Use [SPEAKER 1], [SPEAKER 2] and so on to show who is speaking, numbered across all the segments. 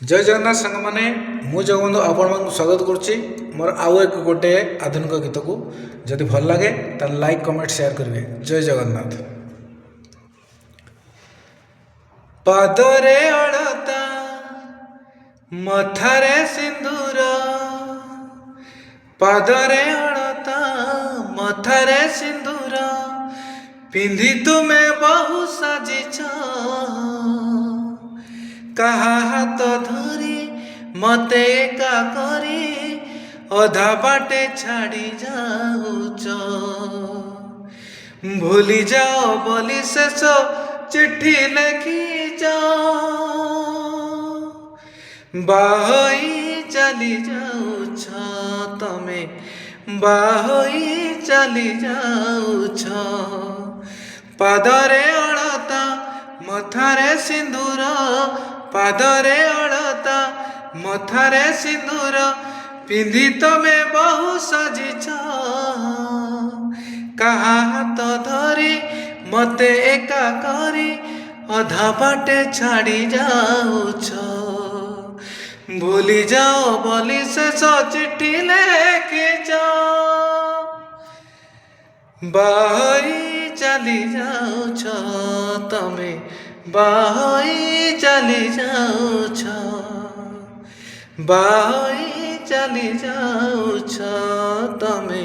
[SPEAKER 1] जय जगन्नाथ सांग मैंने मु जगबंधु आपण मानक स्वागत करुच्ची मोर आउ एक गोटे आधुनिक गीत को जदि भल लगे तो लाइक कमेंट शेयर करेंगे। जय जगन्नाथ। पादरे अड़ता मथारे सिंदूर, पादरे अड़ता मथारे सिंदूर, पिंधि तुमे बहु साजिछ, कहा हाथ धरी मते एका करी अधा बाटे छाड़ी जाऊच, भूली जाओ बोली शेष चिट्ठी लेखी जाओ, बाहोई चली जाऊछ तमे, बाहोई चली जाऊछ, पादरे अड़ता मथारे सिंदूर, पादरे अड़ता मथारे सिंदूर, पिंधि तमे बहु सजिछ, कहा हाथ धरी मते एका करी अधा बाटे छाड़ी जाऊछ, भूली जाओ बोली शेष चिट्ठी लेखी जाओ, बाहोई चली जाऊछ तमे, बाहोई चली जाऊछ, बाहोई चली जाऊछ तमे,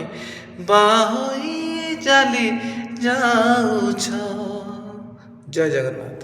[SPEAKER 1] बाहोई चली जाऊछ। जय जगन्नाथ।